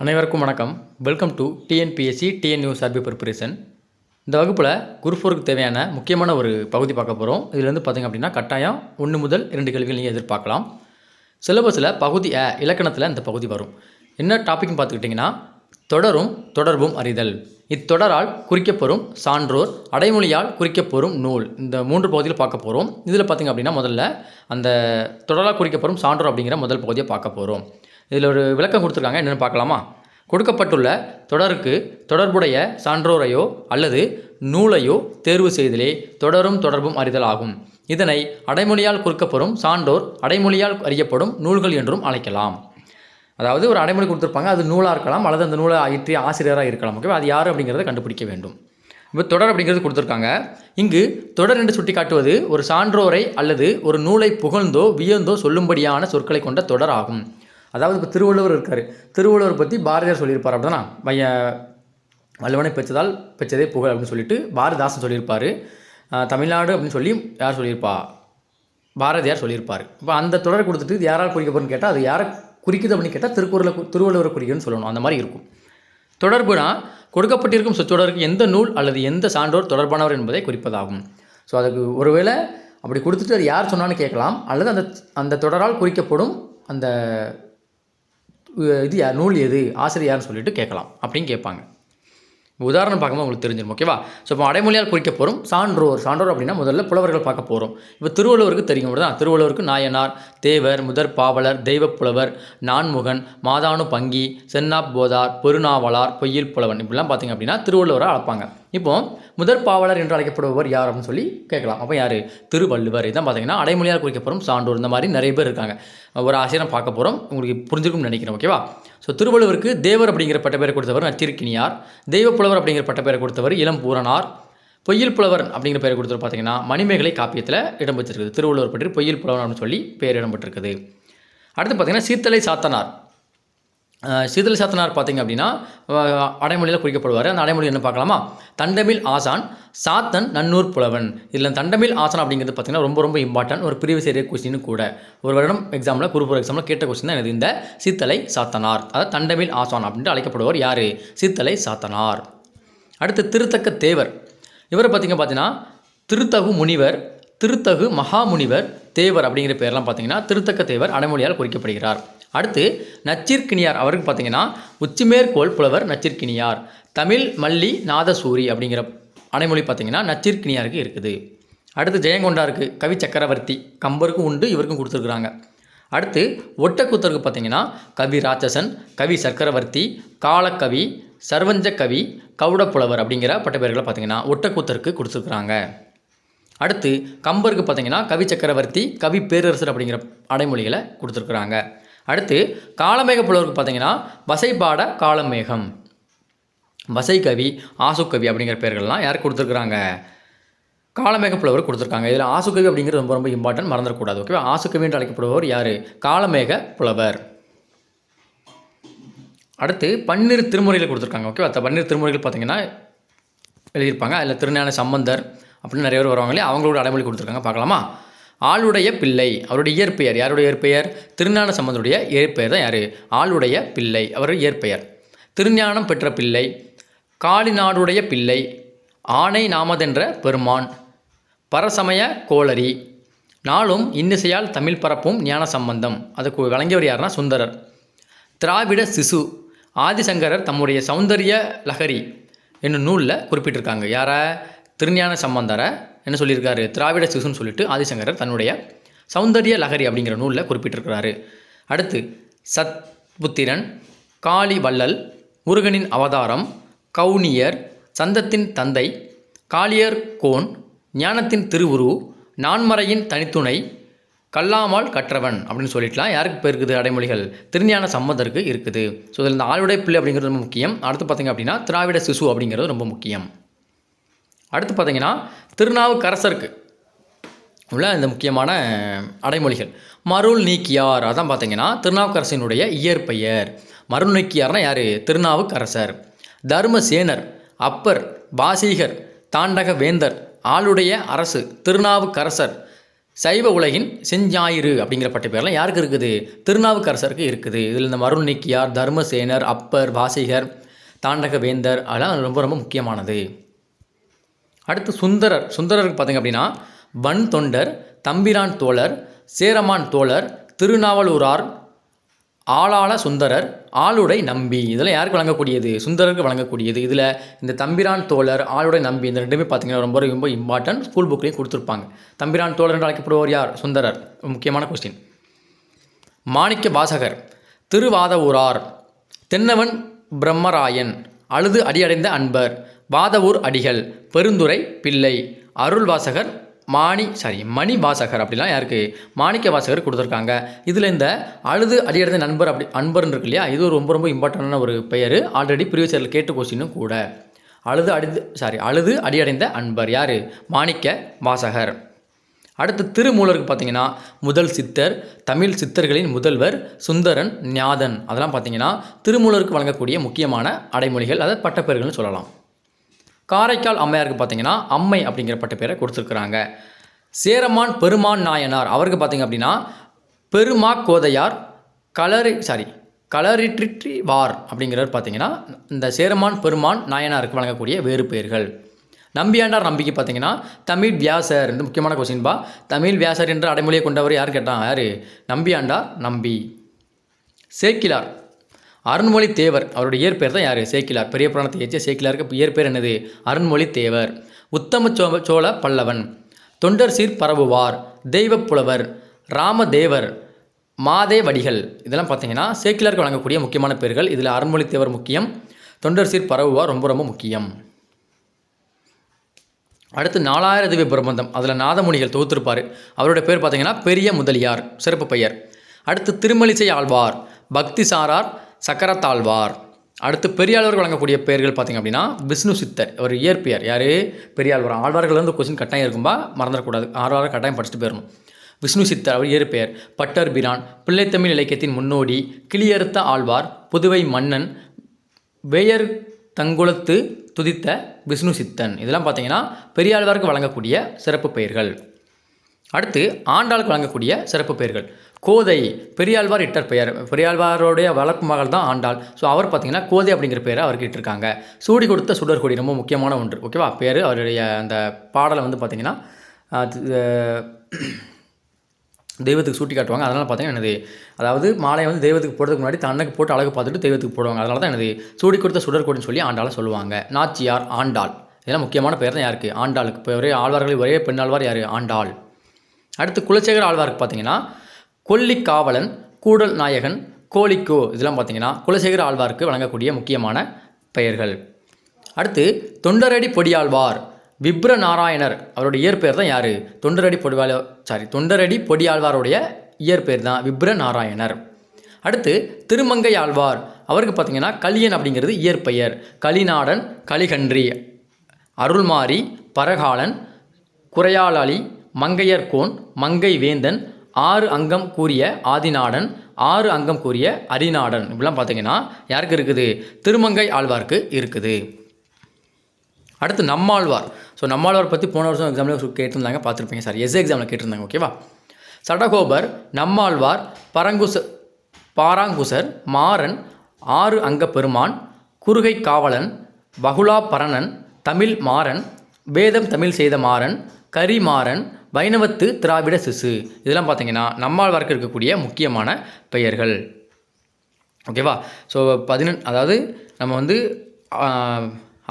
அனைவருக்கும் வணக்கம். Welcome to TNPSC TNU survey preparation. இந்த வகுப்பில் குரூப் 4க்கு தேவையான முக்கியமான ஒரு பகுதி பார்க்க போகிறோம். இதில் வந்து பார்த்திங்க அப்படின்னா கட்டாயம் 1 முதல் 2 கேள்விகள் நீங்கள் எதிர்பார்க்கலாம். சிலபஸில் பகுதி இலக்கணத்தில் இந்த பகுதி வரும். என்ன டாபிக்னு பார்த்துக்கிட்டிங்கன்னா தொடரும் தொடர்பும் அறிதல். இத்தொடரால் குறிக்கப்பெறும் சான்றோர், அடைமொழியால் குறிக்கப்பெறும் நூல். இந்த 3 பகுதியில் பார்க்க போகிறோம். இதில் பார்த்திங்க அப்படின்னா முதல்ல அந்த தொடரால் குறிக்கப்பெறும் சான்றோர் அப்படிங்கிற முதல் பகுதியை பார்க்க போகிறோம். இதில் ஒரு விளக்கம் கொடுத்துருக்காங்க, என்னென்னு பார்க்கலாமா? கொடுக்கப்பட்டுள்ள தொடருக்கு தொடர்புடைய சான்றோரையோ அல்லது நூலையோ தேர்வு செய்தலே தொடரும் தொடர்பும் அறிதல் ஆகும். இதனை அடைமொழியால் குறிக்கப்பெறும் சான்றோர், அடைமொழியால் அறியப்படும் நூல்கள் என்றும் அழைக்கலாம். அதாவது ஒரு அடைமொழி கொடுத்துருப்பாங்க, அது நூலாக இருக்கலாம் அல்லது அந்த நூலை இயற்றிய ஆசிரியராக இருக்கலாம். ஓகேவா? அது யார் அப்படிங்கிறத கண்டுபிடிக்க வேண்டும். இப்போ தொடர் அப்படிங்கிறது கொடுத்துருக்காங்க. இங்கு தொடர் என்று சுட்டி காட்டுவது ஒரு சான்றோரை அல்லது ஒரு நூலை புகழ்ந்தோ வியந்தோ சொல்லும்படியான சொற்களை கொண்ட தொடர் ஆகும். அதாவது இப்போ திருவள்ளுவர் இருக்கார். திருவள்ளுவர் பற்றி பாரதியார் சொல்லியிருப்பார். அப்படின்னா வல்லவனை பெற்றதே புகழ் அப்படின்னு சொல்லிட்டு பாரதிதாசன் சொல்லியிருப்பார். தமிழ்நாடு அப்படின்னு சொல்லி யார் சொல்லியிருப்பா? பாரதியார் சொல்லியிருப்பார். இப்போ அந்த தொடரை கொடுத்துட்டு இது யாரால் குறிக்கப்படுன்னு கேட்டால் அது யாரை குறிக்குது அப்படின்னு கேட்டால் திருவள்ளுவரை குறிக்குதுன்னு சொல்லணும். அந்த மாதிரி இருக்கும். தொடர்புனா கொடுக்கப்பட்டிருக்கும் சொற்றொடருக்கு எந்த நூல் அல்லது எந்த சான்றோர் தொடர்பானவர் என்பதை குறிப்பதாகும். ஸோ அதுக்கு ஒருவேளை அப்படி கொடுத்துட்டு அது யார் சொன்னான்னு கேட்கலாம், அல்லது அந்த தொடரால் குறிக்கப்படும் அந்த இது நூல் எது, ஆசிரியர்னு சொல்லிட்டு கேட்கலாம் அப்படின்னு கேட்பாங்க. உதாரணம் பார்க்கும்போது உங்களுக்கு தெரிஞ்சிடும். ஓகேவா? ஸோ இப்போ அடைமொழியால் குறிக்கப்பெறும் சான்றோர் அப்படின்னா முதல்ல புலவர்கள் பார்க்க போகிறோம். இப்போ திருவள்ளுவருக்கு தெரியும் தான். திருவள்ளுவருக்கு நாயனார், தேவர், முதற் பாவலர், தெய்வப்புலவர், நான்முகன், மாதானு பங்கி, சென்னாப் போதார், பெருநாவலார், பொய்யில் புலவன் இப்படிலாம் பார்த்திங்க அப்படின்னா திருவள்ளுவரை அழைப்பாங்க. இப்போது முதற் பாவலர் என்று அழைக்கப்படுபவர் யார் அப்படின்னு சொல்லி கேட்கலாம். அப்போ யார்? திருவள்ளுவர். இதான் பார்த்திங்கன்னா அடைமொழியால் குறிக்கப்பெறும் சான்றோர். இந்த மாதிரி நிறைய பேர் இருக்காங்க. ஒரு ஆசிரியர் பார்க்க போகிறோம், உங்களுக்கு புரிஞ்சுக்கும்னு நினைக்கிறேன். ஓகேவா? ஸோ திருவள்ளுவருக்கு தேவர் அப்படிங்கிற பட்ட பேரை கொடுத்தவர் நச்சிற்கினியார், தெய்வப்புலவர் அப்படிங்கிற பட்ட பேரை கொடுத்தவர் இளம்பூரணார், பொய்யில் புலவர் அப்படிங்கிற பேரை கொடுத்தவர் பார்த்திங்கன்னா மணிமேகலை காப்பியத்தில் இடம்பெற்றிருக்குது. திருவள்ளுவர் பற்றி பொய்யில் புலவர் அப்படின்னு சொல்லி பேர் இடம்பெற்றிருக்குது. அடுத்து பார்த்திங்கன்னா சீத்தலை சாத்தனார் பார்த்திங்க அப்படின்னா அடைமொழியில் குறிக்கப்படுவார். அந்த அடைமொழி என்ன பார்க்கலாமா? தண்டமில் ஆசான், சாத்தன், நன்னூர் புலவன். இதில் தண்டமில் ஆசான் அப்படிங்கிறது பார்த்திங்கன்னா ரொம்ப ரொம்ப இம்பார்ட்டன்ட், ஒரு ப்ரீவியஸ் இயர் கொஸ்டின் கூட. ஒரு வருடம் எக்ஸாமில் குரூப் 4 எக்ஸாமில் கேட்ட கொஸ்டின் தான் இந்த சீத்தலை சாத்தனார். அதாவது தண்டமில் ஆசான் அப்படின்ட்டு அழைக்கப்படுவார் யார்? சீத்தலை சாத்தனார். அடுத்து திருத்தக்க தேவர். இவரை பார்த்தீங்கன்னா திருத்தகு முனிவர், திருத்தகு மகாமுனிவர், தேவர் அப்படிங்கிற பேர்லாம் பார்த்திங்கன்னா திருத்தக்க தேவர் அடைமொழியால் குறிக்கப்படுகிறார். அடுத்து நச்சிற்கினியார். அவருக்கு பார்த்திங்கன்னா உச்சிமேற்கோள் புலவர் நச்சிற்கினியார், தமிழ் மல்லி நாதசூரி அப்படிங்கிற அடைமொழி பார்த்திங்கன்னா நச்சிற்கினியாருக்கு இருக்குது. அடுத்து ஜெயங்கொண்டாருக்கு கவி சக்கரவர்த்தி, கம்பருக்கும் உண்டு, இவருக்கும் கொடுத்துருக்குறாங்க. அடுத்து ஒட்டக்கூத்தருக்கு பார்த்திங்கன்னா கவி ராட்சசன், கவி சக்கரவர்த்தி, காலக்கவி, சர்வஞ்ச கவி, கவுடப்புலவர் அப்படிங்கிற பட்டப்பெயர்களை பார்த்திங்கன்னா ஒட்டக்கூத்தருக்கு கொடுத்துருக்குறாங்க. அடுத்து கம்பருக்கு பார்த்திங்கன்னா கவி சக்கரவர்த்தி, கவி பேரரசர் அப்படிங்கிற அடைமொழிகளை கொடுத்துருக்குறாங்க. அடுத்து காலமேக புலவருக்கு பார்த்திங்கன்னா வசைபாட காலமேகம், வசைக்கவி, ஆசுக்கவி அப்படிங்கிற பேர்கள்லாம் யாருக்கு கொடுத்துருக்குறாங்க? காலமேக புலவர் கொடுத்துருக்காங்க. இதில் ஆசுக்கவி அப்படிங்கிறது ரொம்ப ரொம்ப இம்பார்ட்டன்ட், மறந்துடக்கூடாது. ஓகேவா? ஆசுக்கவி என்று அழைக்கப்படுபவர் யார்? காலமேக புலவர். அடுத்து பன்னிரு திருமுறைகள் கொடுத்துருக்காங்க. ஓகேவா? பன்னிரு திருமுறைகள் பார்த்திங்கன்னா எழுதியிருப்பாங்க. அதில் திருஞான சம்பந்தர் அப்படின்னு நிறைய பேர் வருவாங்களே, அவங்களோட அடைமொழி கொடுத்துருக்காங்க. பார்க்கலாமா? ஆளுடைய பிள்ளை, அவருடைய இயற்பெயர். யாருடைய இயற்பெயர்? திருஞான சம்பந்தருடைய இயற்பெயர் தான் யார்? ஆளுடைய பிள்ளை, அவருடைய இயற்பெயர். திருஞானம் பெற்ற பிள்ளை, காளிநாடுடைய பிள்ளை, ஆணை நாமதென்ற பெருமான், பரசமய கோளரி, நாளும் இன்னிசையால் தமிழ் பரப்பும் ஞான சம்பந்தம். அதுக்கு வழங்கியவர் யாருன்னா சுந்தரர். திராவிட சிசு, ஆதிசங்கரர் தம்முடைய சௌந்தரிய லஹரி என்னும் நூலில் குறிப்பிட்டிருக்காங்க. யாரை? திருஞான சம்பந்தரை என்ன சொல்லியிருக்காரு? திராவிட சிசுன்னு சொல்லிட்டு ஆதிசங்கரர் தன்னுடைய சௌந்தரிய லஹரி அப்படிங்கிற நூலில் குறிப்பிட்டிருக்கிறாரு. அடுத்து சத்புத்திரன், காளி வள்ளல், முருகனின் அவதாரம், கவுனியர், சந்தத்தின் தந்தை, காளியர் கோன், ஞானத்தின் திருவுரு, நான்மறையின் தனித்துணை, கல்லாமால் கற்றவன் அப்படின்னு சொல்லிட்டுலாம் யாருக்கு இப்போ இருக்குது அடைமொழிகள்? திருஞான சம்பந்தருக்கு இருக்குது. ஸோ இதில் இந்த ஆளுடைய பிள்ளை அப்படிங்கிறது ரொம்ப முக்கியம். அடுத்து பார்த்திங்க அப்படின்னா திராவிட சிசு அப்படிங்கிறது ரொம்ப முக்கியம். அடுத்து பார்த்திங்கன்னா திருநாவுக்கரசருக்கு உள்ள இந்த முக்கியமான அடைமொழிகள். மருள் நீக்கியார், அதான் பார்த்திங்கன்னா திருநாவுக்கரசனுடைய இயற்பெயர். மருள் நீக்கியார்னா யார்? திருநாவுக்கரசர். தர்மசேனர், அப்பர், பாசீகர், தாண்டக வேந்தர், ஆளுடைய அரசு, திருநாவுக்கரசர், சைவ உலகின் செஞ்ஞாயிறு அப்படிங்கிற பட்டப்பேர்லாம் யாருக்கு இருக்குது? திருநாவுக்கரசருக்கு இருக்குது. இதில் இந்த மருள் நீக்கியார், தர்மசேனர், அப்பர், வாசிகர், தாண்டக வேந்தர் அதெல்லாம் ரொம்ப ரொம்ப முக்கியமானது. அடுத்து சுந்தரர். சுந்தரருக்கு பார்த்திங்க அப்படின்னா வன் தொண்டர், தம்பிரான் தோழர், சேரமான் தோழர், திருநாவலூரார், ஆளாள சுந்தரர், ஆளுடை நம்பி இதெல்லாம் யாருக்கு வழங்கக்கூடியது? சுந்தரருக்கு வழங்கக்கூடியது. இதில் இந்த தம்பிரான் தோழர், ஆளுடை நம்பி இந்த ரெண்டுமே பார்த்திங்கன்னா ரொம்ப ரொம்ப இம்பார்ட்டன்ட். ஸ்கூல் புக்லேயும் கொடுத்துருப்பாங்க. தம்பிரான் தோழர் என்று அழைக்கப்படுவோர் யார்? சுந்தரர். முக்கியமான கொஸ்டின். மாணிக்க வாசகர், திருவாதவூரார், தென்னவன் பிரம்மராயன், அழுது அடியடைந்த அன்பர், வாதவூர் அடிகள், பெருந்துரை பிள்ளை, அருள் வாசகர், மணி வாசகர் அப்படிலாம் யாருக்கு? மாணிக்க வாசகர் கொடுத்துருக்காங்க. இதில் இந்த அழுது அடியடைந்த நண்பர் அன்பர்னு இருக்கு இல்லையா, இது ஒரு ரொம்ப ரொம்ப இம்பார்ட்டண்டான ஒரு பெயர். ஆல்ரெடி ப்ரீவியஸ் இயரில் கேட்ட கொஸ்டினும் கூட. அழுது அடியடைந்த அன்பர் யார்? மாணிக்க வாசகர். அடுத்து திருமூலருக்கு பார்த்தீங்கன்னா முதல் சித்தர், தமிழ் சித்தர்களின் முதல்வர், சுந்தரன், ஞாதன் அதெல்லாம் பார்த்தீங்கன்னா திருமூலருக்கு வழங்கக்கூடிய முக்கியமான அடைமொழிகள், அதாவது பட்டப்பெயர்கள்னு சொல்லலாம். காரைக்கால் அம்மையாருக்கு பார்த்தீங்கன்னா அம்மை அப்படிங்கிற பட்டப்பேரை கொடுத்துருக்குறாங்க. சேரமான் பெருமான் நாயனார் அவருக்கு பார்த்திங்க அப்படின்னா பெருமா கோதையார் களரிற்றி வார் அப்படிங்கிறவர் பார்த்தீங்கன்னா இந்த சேரமான் பெருமான் நாயனாருக்கு வழங்கக்கூடிய வேறு பெயர்கள். நம்பியாண்டார் நம்பிக்கை பார்த்தீங்கன்னா தமிழ் வியாசர். இந்த முக்கியமான கொஸ்டின்பா. தமிழ் வியாசர் என்ற அடைமொழியை கொண்டவர் யார் கேட்டாங்க? யார்? நம்பியாண்டார் நம்பி. சேக்கிலார் அருண்மொழி தேவர் அவருடைய இயற்பெயர் தான் யார்? சேக்கிலார். பெரிய புராணத்தை ஏற்றிய சேக்கிலாருக்கு இயற்பெயர் என்னது? அருண்மொழி தேவர். உத்தம சோழ பல்லவன், தொண்டர் சீர் பரவுவார், தெய்வப்புலவர், ராமதேவர், மாதேவடிகள் இதெல்லாம் பார்த்தீங்கன்னா சேக்கிலாருக்கு வழங்கக்கூடிய முக்கியமான பெயர்கள். இதில் அருண்மொழி தேவர் முக்கியம், தொண்டர் சீர் பரவுவார் ரொம்ப ரொம்ப முக்கியம். அடுத்து 4000 திவ்ய பிரபந்தம், அதில் நாதமுனிகள் தொகுத்திருப்பார். அவருடைய பேர் பார்த்தீங்கன்னா பெரிய முதலியார், சிறப்பு பெயர். அடுத்து திருமலிசை ஆழ்வார், பக்தி சாரார், சக்கரத்தாழ்வார். அடுத்து பெரியாழ்வார்கள் வழங்கக்கூடிய பெயர்கள் பார்த்திங்க அப்படின்னா விஷ்ணு சித்தர். அவர் இயற்பெயர் யார்? பெரியாழ்வார். ஆழ்வார்கள் வந்து கொஸ்டின் கட்டாயம் இருக்கும்பா, மறந்துடக்கூடாது. ஆழ்வார்கள் கட்டாயம் படிச்சுட்டு போயிடணும். விஷ்ணு சித்தர் அவர் இயற்பெயர். பட்டர் பிரான், பிள்ளைத்தமிழ் இலக்கியத்தின் முன்னோடி, கிளியறுத்த ஆழ்வார், புதுவை மன்னன், வேயர் தங்குளத்து துதித்த விஷ்ணு சித்தன் இதெல்லாம் பார்த்தீங்கன்னா பெரியாழ்வாருக்கு வழங்கக்கூடிய சிறப்பு பெயர்கள். அடுத்து ஆண்டாளுக்கு வழங்கக்கூடிய சிறப்பு பெயர்கள். கோதை பெரியாழ்வார் இட்டர் பெயர். பெரியாழ்வாரோடைய வளர்ப்பு மகள் தான் ஆண்டாள். ஸோ அவர் பார்த்தீங்கன்னா கோதை அப்படிங்கிற பேரை அவருக்கு இட்டிருக்காங்க. சூடி கொடுத்த சுடர்கொடி ரொம்ப முக்கியமான ஒன்று. ஓகேவா? பேர் அவருடைய அந்த பாடலை வந்து பார்த்திங்கன்னா தெய்வத்துக்கு சூட்டி காட்டுவாங்க. அதனால் பார்த்தீங்கன்னா என்னது, அதாவது மாலையை வந்து தெய்வத்துக்கு போடுறதுக்கு முன்னாடி தன்னுக்கு போட்டு அழகு பார்த்துட்டு தெய்வத்துக்கு போடுவாங்க. அதனால தான் என்னது சூடி கொடுத்த சுடர்கொடின்னு சொல்லி ஆண்டாளை சொல்லுவாங்க. நாச்சியார், ஆண்டாள் இதெல்லாம் முக்கியமான பெயர் தான் யாருக்கு? ஆண்டாளுக்கு. இப்போ ஒரே ஆழ்வார்களில் ஒரே பெண்ணாழ்வார் யார்? ஆண்டாள். அடுத்து குலசேகர ஆழ்வாருக்கு பார்த்தீங்கன்னா கொல்லிக்காவலன், கூடல் நாயகன், கோழிக்கோ இதெல்லாம் பார்த்தீங்கன்னா குலசேகர ஆழ்வாருக்கு வழங்கக்கூடிய முக்கியமான பெயர்கள். அடுத்து தொண்டரடி பொடியாழ்வார், விப்ர நாராயணர் அவருடைய இயற்பெயர் தான் யார்? தொண்டரடி பொடியாழ்வாருடைய இயற்பெயர் தான் விப்ர நாராயணர். அடுத்து திருமங்கை ஆழ்வார் அவருக்கு பார்த்தீங்கன்னா கலியன் அப்படிங்கிறது இயற்பெயர். கலிநாடன், கலிகன்றி, அருள்மாரி, பரகாலன், குறையாளி, மங்கையர்கோன், மங்கை வேந்தன், 6 அங்கம் கூறிய ஆதிநாடன், 6 அங்கம் கூறிய அரிநாடன் இப்படிலாம் பார்த்தீங்கன்னா யாருக்கு இருக்குது? திருமங்கை ஆழ்வாருக்கு இருக்குது. அடுத்து நம்மாழ்வார். ஸோ நம்மாழ்வார் பற்றி போன வருஷம் எக்ஸாமில் கேட்டிருந்தாங்க, பார்த்துருப்பீங்க. சார் எஸ்ஏ எக்ஸாமில் கேட்டிருந்தாங்க. ஓகேவா? சடகோபர், நம்மாழ்வார், பாராங்குசர், மாறன், 6 அங்க பெருமான், குறுகை காவலன், பகுலா பரணன், தமிழ் மாறன், வேதம் தமிழ் செய்த மாறன், கரிமாறன், வைணவத்து திராவிட சிசு இதெல்லாம் பார்த்தீங்கன்னா நம்மாழ்வார்க்கு இருக்கக்கூடிய முக்கியமான பெயர்கள். ஓகேவா? ஸோ அதாவது நம்ம வந்து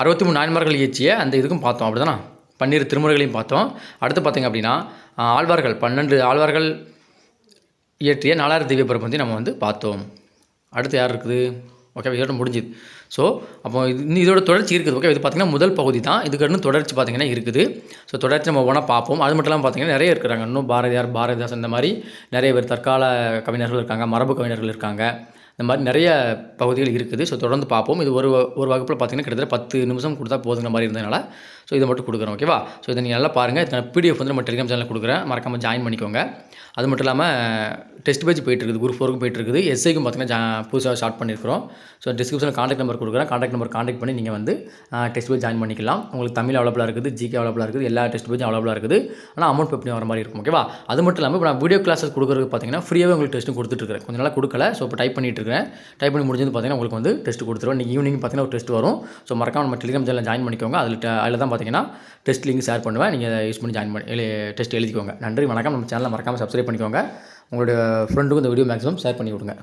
63 நாயன்மார்கள் இயற்றிய அந்த இதுக்கும் பார்த்தோம். அப்படி தானே 12 திருமுறைகளையும் பார்த்தோம். அடுத்து பார்த்திங்க அப்படின்னா ஆழ்வார்கள் 12 ஆழ்வார்கள் இயற்றிய 4000 திவ்ய பிரபந்தத்தை நம்ம வந்து பார்த்தோம். அடுத்து யார் இருக்குது? ஓகே, இதோட முடிஞ்சுது. ஸோ அப்போ இதோட தொடர்ச்சி இருக்குது. ஓகே, இது பார்த்திங்கன்னா முதல் பகுதி தான். இதுக்கு இன்னும் தொடர்ச்சி பார்த்திங்கன்னா இருக்குது. ஸோ தொடர்ச்சி நம்ம ஒன்றா பார்ப்போம். அது மட்டும் இல்லாமல் பார்த்திங்கன்னா நிறைய இருக்கிறாங்க. இன்னும் பாரதிதாசன் இந்த மாதிரி நிறைய பேர் தற்கால கவிஞர்கள் இருக்காங்க, மரபு கவிஞர்கள் இருக்காங்க. இந்த மாதிரி நிறைய பகுதிகள் இருக்குது. ஸோ தொடர்ந்து பார்ப்போம். இது ஒரு வகுப்பில் பார்த்திங்கன்னா கிட்டத்தட்ட 10 நிமிஷம் கொடுத்தா போதுங்கிற மாதிரி இருந்ததுனால ஸோ இதை மட்டும் கொடுக்குறோம். ஓகேவா? ஸோ இதை நீங்கள் நல்லா பாருங்கள். பிடிஎஃப் வந்து நம்ம டெலிகிராம் சேனலில் கொடுக்குறேன், மறக்காமல் ஜாயின் பண்ணிக்கோங்க. அது மட்டும் இல்லாமல் டெஸ்ட் பேஜ் போயிட்டுருக்குது, குரூப் 4க்கும் போயிட்டுருக்குது. எஸ்ஐக்கும் பார்த்தீங்கன்னா புதுசாக ஸ்டார்ட் பண்ணியிருக்கிறோம். ஸோ டிஸ்கிரிப்ஷனில் காண்டாக்ட் நம்பர் கொடுக்குறேன். காண்டாக்ட் நம்பர் காண்டாக்ட் பண்ணி நீங்கள் வந்து டெஸ்ட் பேஜ் ஜாயின் பண்ணிக்கலாம். உங்களுக்கு தமிழ் அவைலபிளாக இருக்குது, ஜிகே அவைலபிளாக இருக்குது, எல்லா டெஸ்ட் பேஜும் அவைலபிளாக இருக்குது. ஆனால் அமௌண்ட் பே பண்ணி வர மாதிரி இருக்கும். ஓகேவா? அது மட்டும் இல்லாமல் இப்போ நான் வீடியோ கிளாஸஸ் கொடுக்குறது பார்த்தீங்கன்னா ஃப்ரீயாகவே உங்களுக்கு டெஸ்ட்டும் கொடுத்துட்ருக்கேன். கொஞ்சம் நாளாக கொடுக்கல. ஸோ இப்போ டைப் பண்ணிட்டு இருக்கேன். டைப் பண்ணி முடிஞ்சது பார்த்தீங்கன்னா உங்களுக்கு வந்து டெஸ்ட் கொடுத்துருவேன். இன்றைக்கி ஈவினிங் பார்த்தீங்கன்னா ஒரு டெஸ்ட் வரும். ஸோ மறக்காம நம்ம டெலிகிராம் சேனலில் ஜாயின் பண்ணிக்கோங்க. அதில் தான் பார்த்தீங்கன்னா டெஸ்ட் லிங்க் ஷேர் பண்ணுவேன். நீங்கள் யூஸ் பண்ணி ஜாயின் பண்ணி டெஸ்ட் எழுதிக்கோங்க. நன்றி, வணக்கம். நம்ம சேனலை மறக்காமல் சப்ஸ்கிரைப் பண்ணிக்கோங்க. உங்களுடைய ஃப்ரெண்டுக்கும் இந்த வீடியோ மேக்ஸிமம் ஷேர் பண்ணி விடுங்க.